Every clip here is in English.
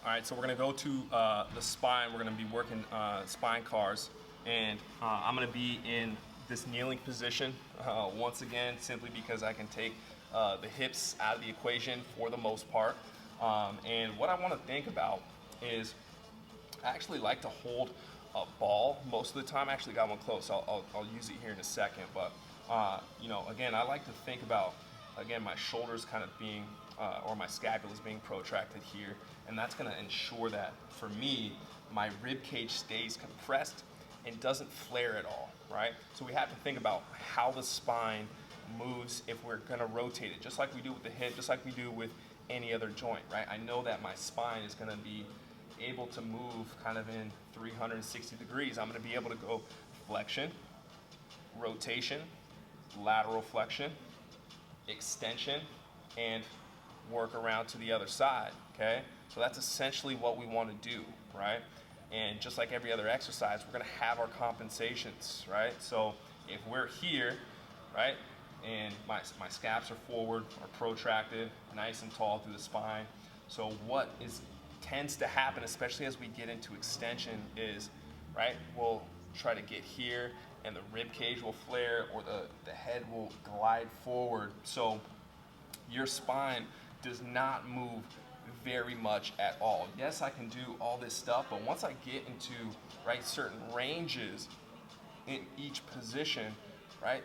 All right, so we're gonna go to the spine. We're gonna be working spine cars, and I'm gonna be in this kneeling position once again, simply because I can take the hips out of the equation for the most part. And what I wanna think about is, I actually like to hold a ball most of the time. I actually got one close, so I'll use it here in a second. But you know, again, I like to think about, again, my shoulders kind of being, or my scapula is being protracted here, and that's going to ensure that, for me, my rib cage stays compressed and doesn't flare at all, right? So we have to think about how the spine moves if we're going to rotate it, just like we do with the hip, just like we do with any other joint, right? I know that my spine is going to be able to move kind of in 360 degrees. I'm going to be able to go flexion, rotation, lateral flexion, extension, and work around to the other side, okay? So that's essentially what we want to do, right? And just like every other exercise, we're gonna have our compensations, right? So if we're here, right, and my scaps are forward or protracted, nice and tall through the spine. So what tends to happen, especially as we get into extension, is, right, we'll try to get here and the rib cage will flare, or the head will glide forward. So your spine does not move very much at all. Yes, I can do all this stuff, but once I get into, right, certain ranges in each position, right,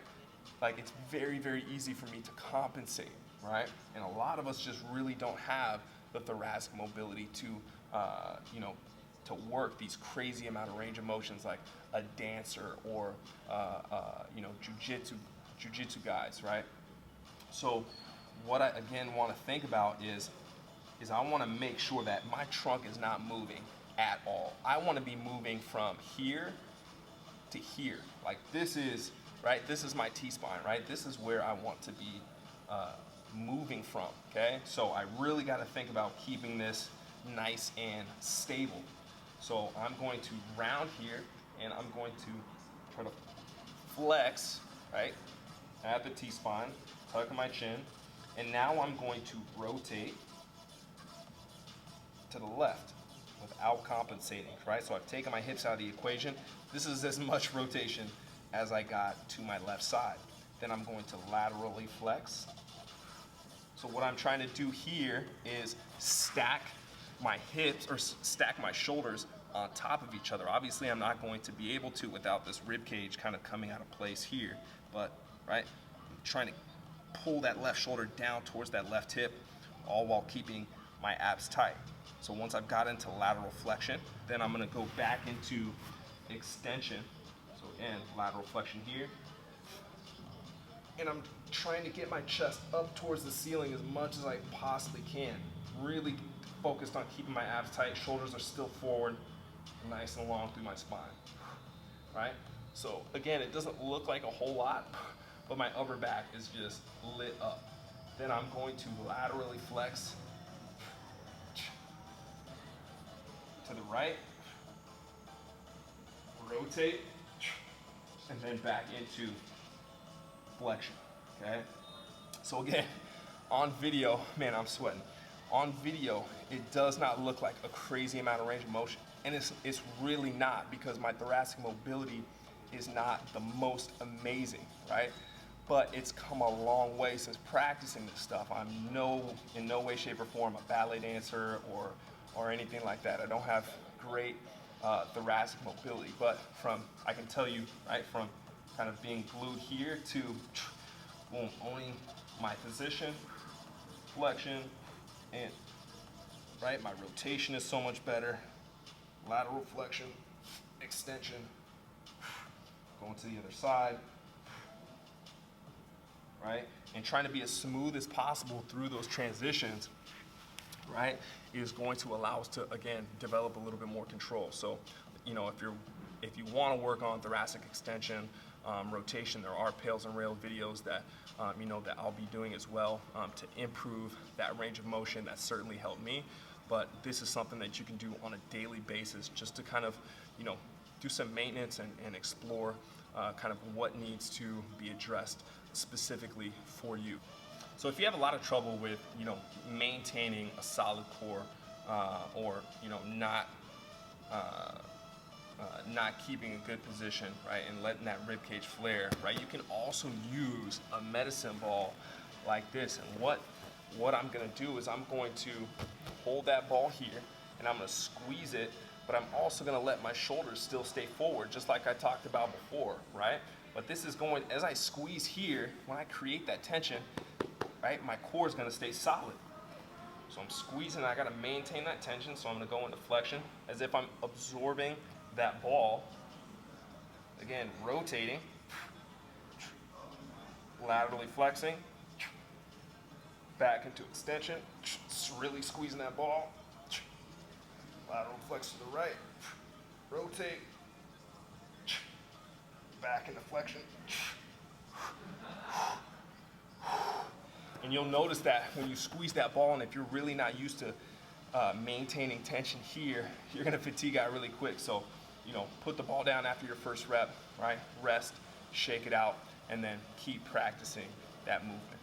like, it's very, very easy for me to compensate, right? And a lot of us just really don't have the thoracic mobility to, you know, to work these crazy amount of range of motions like a dancer or, you know, jujitsu guys, right? So what I, again, want to think about is I want to make sure that my trunk is not moving at all. I want to be moving from here to here. Like, this is, right, this is my T-spine, right? This is where I want to be moving from, okay? So I really got to think about keeping this nice and stable. So I'm going to round here, and I'm going to try to flex, right, at the T-spine, tuck my chin, and now I'm going to rotate to the left without compensating, right? So I've taken my hips out of the equation. This is as much rotation as I got to my left side. Then I'm going to laterally flex. So what I'm trying to do here is stack my hips, or stack my shoulders on top of each other. Obviously, I'm not going to be able to without this rib cage kind of coming out of place here, but, right, I'm trying to pull that left shoulder down towards that left hip, all while keeping my abs tight. So once I've got into lateral flexion, then I'm gonna go back into extension. So again, lateral flexion here. And I'm trying to get my chest up towards the ceiling as much as I possibly can. Really focused on keeping my abs tight. Shoulders are still forward, nice and long through my spine, right? So again, it doesn't look like a whole lot, but my upper back is just lit up. Then I'm going to laterally flex to the right, rotate, and then back into flexion, okay? So again, on video, man, I'm sweating. On video, it does not look like a crazy amount of range of motion, and it's really not, because my thoracic mobility is not the most amazing, right? But it's come a long way since practicing this stuff. I'm in no way, shape, or form a ballet dancer or anything like that. I don't have great thoracic mobility, but I can tell you, right, from kind of being glued here to, boom, owning my position, flexion, and, right, my rotation is so much better. Lateral flexion, extension, going to the other side, right? And trying to be as smooth as possible through those transitions, right, is going to allow us to, again, develop a little bit more control. So, you know, if you want to work on thoracic extension, rotation, there are pails and rail videos that, you know, that I'll be doing as well to improve that range of motion. That certainly helped me. But this is something that you can do on a daily basis, just to kind of, you know, do some maintenance and explore kind of what needs to be addressed specifically for you. So if you have a lot of trouble with, you know, maintaining a solid core, or not keeping a good position, right, and letting that rib cage flare, right? You can also use a medicine ball like this, and what I'm gonna do is I'm going to hold that ball here, and I'm gonna squeeze it, but I'm also gonna let my shoulders still stay forward, just like I talked about before, right? But this is going, as I squeeze here, when I create that tension, right, my core is gonna stay solid. So I'm squeezing, I gotta maintain that tension, so I'm gonna go into flexion as if I'm absorbing that ball. Again, rotating, laterally flexing, back into extension, really squeezing that ball, lateral flex to the right, rotate, back into flexion. And you'll notice that when you squeeze that ball, and if you're really not used to maintaining tension here, you're gonna fatigue out really quick. So, put the ball down after your first rep, right? Rest, shake it out, and then keep practicing that movement.